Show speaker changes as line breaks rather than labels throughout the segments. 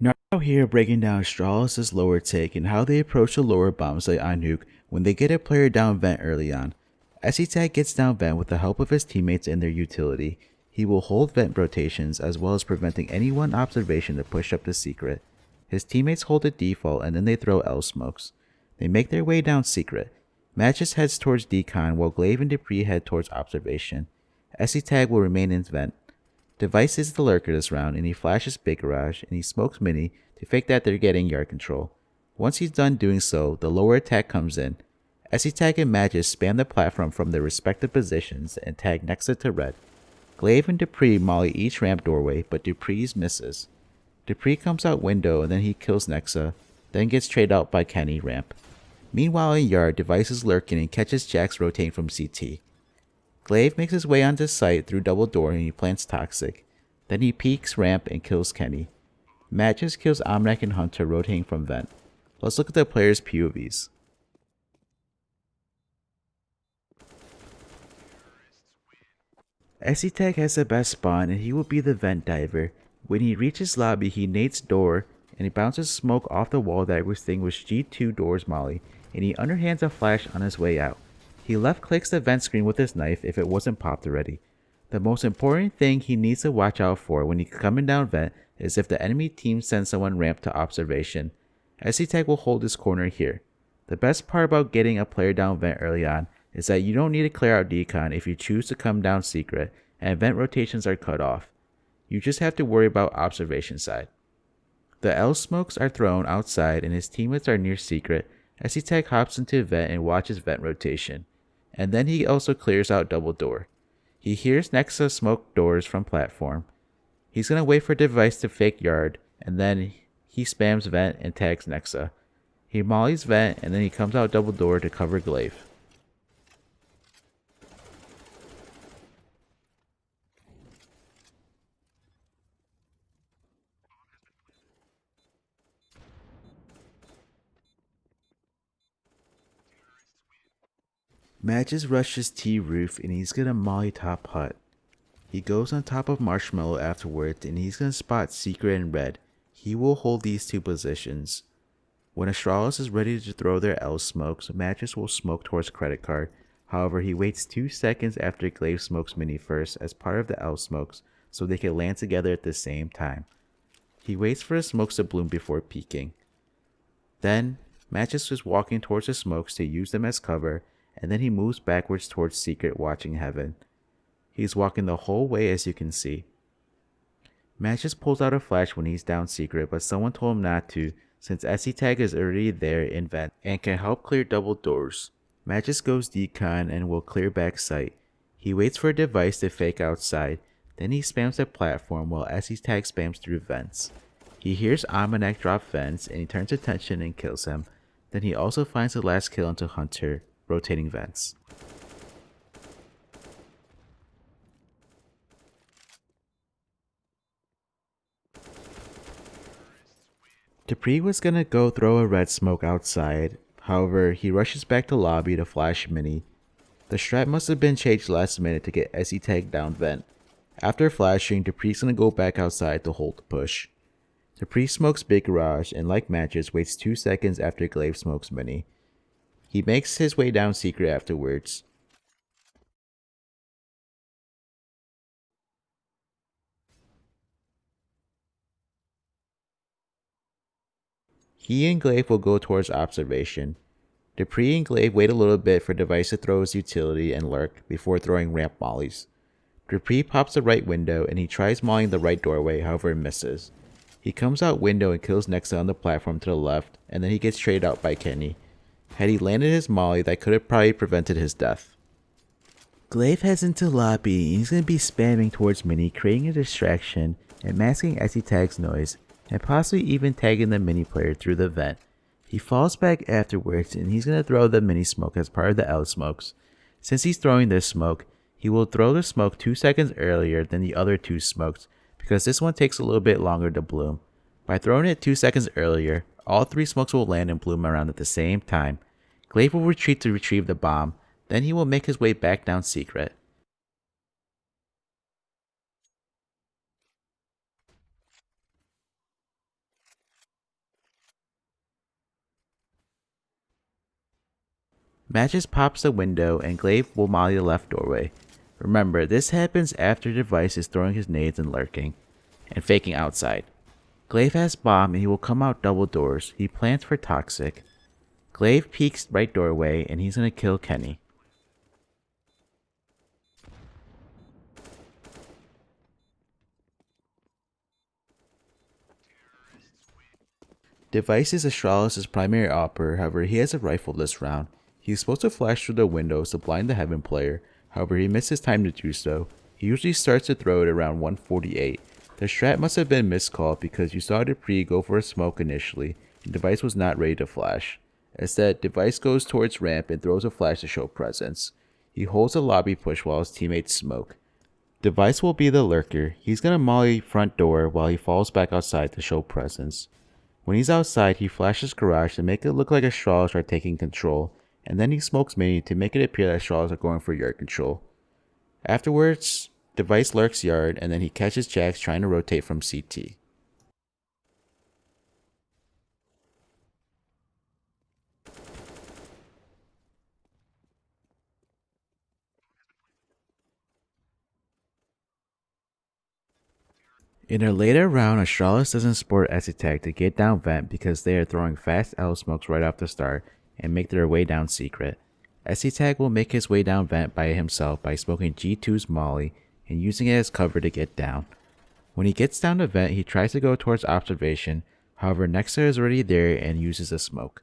Now here breaking down Astralis' lower take and how they approach the lower bombsite on Nuke when they get a player down vent early on. As Tag gets down vent with the help of his teammates and their utility, he will hold vent rotations as well as preventing any one observation to push up the secret. His teammates hold the default and then they throw L smokes. They make their way down secret. Magisk heads towards Decon while Glaive and dupreeh head towards observation. Tag will remain in vent. Device is the lurker this round and he flashes Big Garage and he smokes Mini to fake that they're getting yard control. Once he's done doing so, the lower attack comes in. Tag and Magisk spam the platform from their respective positions and tag Nexa to red. Glaive and dupreeh molly each ramp doorway, but dupreeh's misses. dupreeh comes out window and then he kills Nexa, then gets traded out by Kenny ramp. Meanwhile in yard, Device is lurking and catches Jax rotating from CT. Glaive makes his way onto site through Doubledoor and he plants Toxic. Then he peeks ramp and kills Kenny. Magisk kills Omnac and Hunter rotating from vent. Let's look at the players' POVs. Tag has the best spawn and he will be the vent diver. When he reaches lobby, he nades door and he bounces smoke off the wall that extinguishes G2 doors molly and he underhands a flash on his way out. He left clicks the vent screen with his knife if it wasn't popped already. The most important thing he needs to watch out for when he's coming down vent is if the enemy team sends someone ramp to observation. Tag will hold his corner here. The best part about getting a player down vent early on is that you don't need to clear out Decon if you choose to come down secret and vent rotations are cut off. You just have to worry about observation side. The L smokes are thrown outside and his teammates are near secret. Tag hops into vent and watches vent rotation. And then he also clears out Doubledoor. He hears Nexa smoke doors from platform. He's gonna wait for Device to fake yard and then he spams vent and tags Nexa. He mollies vent and then he comes out Doubledoor to cover Glaive. Magisk rushes T roof and he's gonna molly top hut. He goes on top of Marshmallow afterwards and he's gonna spot Secret and Red. He will hold these two positions. When Astralis is ready to throw their L smokes, Magisk will smoke towards Credit Card. However, he waits 2 seconds after Glaive smokes Mini first as part of the L smokes so they can land together at the same time. He waits for the smokes to bloom before peeking. Then, Magisk is walking towards the smokes to use them as cover and then he moves backwards towards Secret watching heaven. He's walking the whole way as you can see. Magisk pulls out a flash when he's down secret but someone told him not to since Tag is already there in vent and can help clear double doors. Magisk goes Decon and will clear back site. He waits for a Device to fake outside, then he spams the platform while Tag spams through vents. He hears Omnac drop vents and he turns attention and kills him. Then he also finds the last kill into Hunter, rotating vents. dupreeh was gonna go throw a red smoke outside, however he rushes back to lobby to flash Mini. The strat must have been changed last minute to get Tag down vent. After flashing, dupreeh's gonna go back outside to hold the push. dupreeh smokes Big Garage and like Magisk waits 2 seconds after Glaive smokes Mini. He makes his way down secret afterwards. He and Glaive will go towards observation. dupreeh and Glaive wait a little bit for Device to throw his utility and lurk before throwing ramp mollies. dupreeh pops the right window and he tries mollying the right doorway, however misses. He comes out window and kills Nexa on the platform to the left and then he gets traded out by Kenny. Had he landed his molly, that could have probably prevented his death. Glaive heads into lobby and he's going to be spamming towards Mini, creating a distraction and masking Tag's noise and possibly even tagging the Mini player through the vent. He falls back afterwards and he's going to throw the Mini smoke as part of the L smokes. Since he's throwing this smoke, he will throw the smoke 2 seconds earlier than the other 2 smokes because this one takes a little bit longer to bloom. By throwing it 2 seconds earlier, all 3 smokes will land and bloom around at the same time. Glaive will retreat to retrieve the bomb, then he will make his way back down secret. Magisk pops the window and Glaive will molly the left doorway. Remember, this happens after Device is throwing his nades and lurking, and faking outside. Glaive has bomb and he will come out double doors. He plants for Toxic. Glaive peeks right doorway and he's gonna kill Kenny. Device is Astralis' primary operator, however he has a rifle this round. He's supposed to flash through the windows to blind the Heaven player, however he misses time to do so. He usually starts to throw it around 148. The strat must have been miscalled because you saw dupreeh go for a smoke initially, and Device was not ready to flash. Instead, Device goes towards ramp and throws a flash to show presence. He holds a lobby push while his teammates smoke. Device will be the lurker. He's gonna molly front door while he falls back outside to show presence. When he's outside, he flashes garage to make it look like Astralis are taking control, and then he smokes mini to make it appear that Astralis are going for yard control. Afterwards, Device lurks yard, and then he catches Jax trying to rotate from CT. In a later round, Astralis doesn't sport S-Attack to get down vent because they are throwing fast L smokes right off the start and make their way down secret. S-Attack will make his way down vent by himself by smoking G2's molly and using it as cover to get down. When he gets down to vent, he tries to go towards observation, however Nexa is already there and uses a smoke.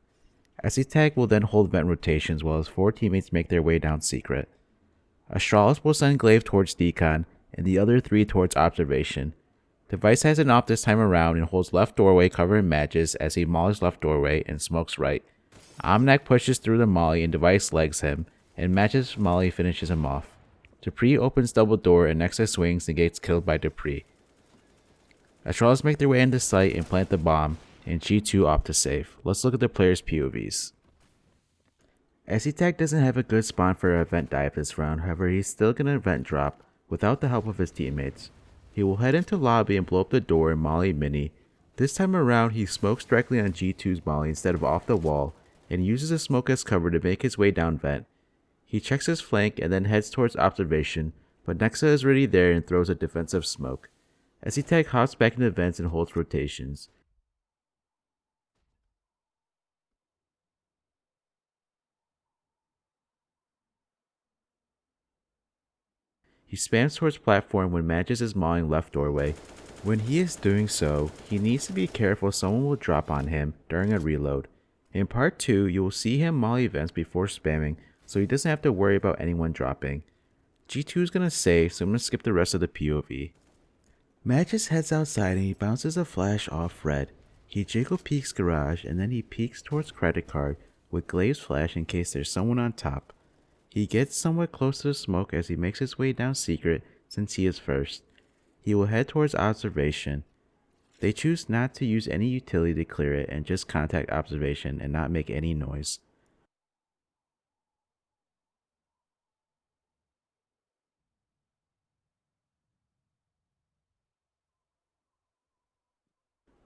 S-Attack will then hold vent rotations while his 4 teammates make their way down secret. Astralis will send Glaive towards Decon and the other 3 towards observation. Device has an op this time around and holds left doorway covering Magisk as he mollies left doorway and smokes right. Omnac pushes through the molly and Device legs him, and Magisk's molly finishes him off. Dupreeh opens double door and Nexa swings and gets killed by dupreeh. Astralis make their way into site and plant the bomb, and G2 opt to save. Let's look at the players' POVs. S-Attack doesn't have a good spawn for an event dive this round, however he's still gonna event drop without the help of his teammates. He will head into lobby and blow up the door and molly mini. This time around he smokes directly on G2's molly instead of off the wall and uses a smoke as cover to make his way down vent. He checks his flank and then heads towards observation, but Nexa is already there and throws a defensive smoke. S-Attack hops back into vents and holds rotations. He spams towards platform when Magisk is mauling left doorway. When he is doing so, he needs to be careful someone will drop on him during a reload. In part 2, you will see him molly vents before spamming, so he doesn't have to worry about anyone dropping. G2 is gonna save, so I'm gonna skip the rest of the POV. Magisk heads outside and he bounces a flash off red. He jiggle peeks garage and then he peeks towards credit card with Glaive's flash in case there's someone on top. He gets somewhat close to the smoke as he makes his way down secret since he is first. He will head towards observation. They choose not to use any utility to clear it and just contact observation and not make any noise.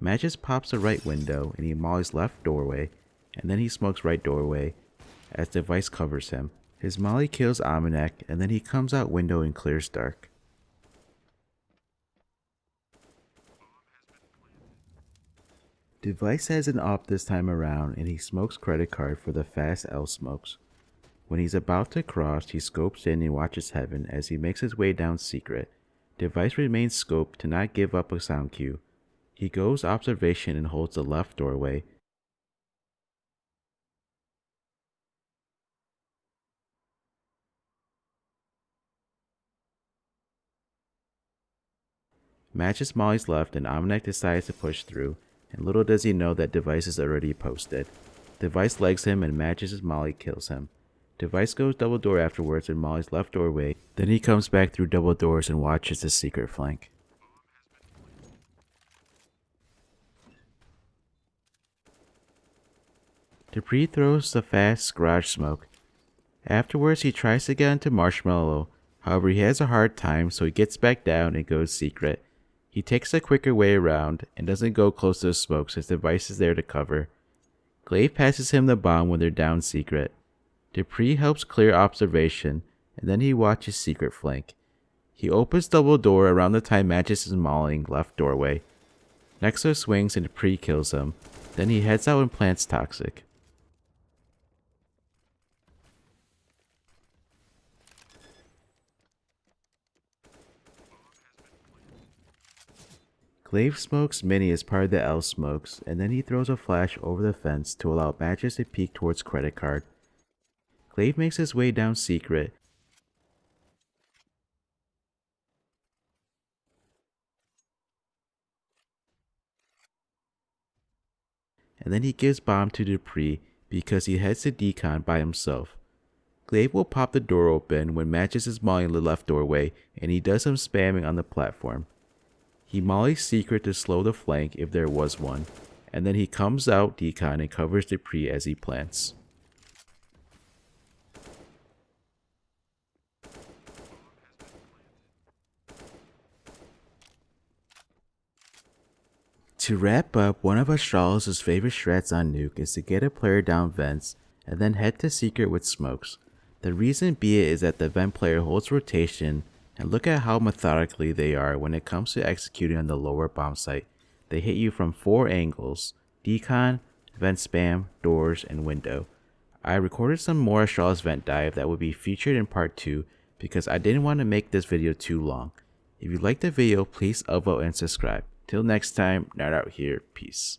Magisk pops the right window and he mollies left doorway, and then he smokes right doorway as Device covers him. His molly kills Omnac and then he comes out window and clears dark. Device has an op this time around and he smokes credit card for the fast L smokes. When he's about to cross, he scopes in and watches Heaven as he makes his way down secret. Device remains scoped to not give up a sound cue. He goes observation and holds the left doorway. Magisk mollies left and Omnac decides to push through, and little does he know that Device is already posted. Device legs him and Magisk's molly kills him. Device goes double door afterwards and mollies left doorway, then he comes back through double doors and watches his secret flank. dupreeh throws the fast garage smoke. Afterwards he tries to get into Marshmallow, however he has a hard time so he gets back down and goes secret. He takes a quicker way around and doesn't go close to the smoke since Device is there to cover. Glaive passes him the bomb when they're down secret. Dupreeh helps clear observation, and then he watches secret flank. He opens Doubledoor around the time Magisk is mauling left doorway. Nexo swings and Dupreeh kills him, then he heads out and plants Toxic. Glaive smokes Mini as part of the L smokes, and then he throws a flash over the fence to allow Magisk to peek towards credit card. Glaive makes his way down secret, and then he gives bomb to Dupreeh because he heads to Decon by himself. Glaive will pop the door open when Magisk is mauling the left doorway, and he does some spamming on the platform. He mollies secret to slow the flank if there was one, and then he comes out Decon and covers Dupreeh as he plants. To wrap up, one of Astralis' favorite strats on Nuke is to get a player down vents and then head to secret with smokes. The reason be it is that the vent player holds rotation, and look at how methodically they are when it comes to executing on the lower bomb site. They hit you from 4 angles: decon, vent spam, doors, and window. I recorded some more Astralis vent dive that will be featured in part 2 because I didn't want to make this video too long. If you liked the video, please upvote and subscribe. Till next time, Nerd out here, peace.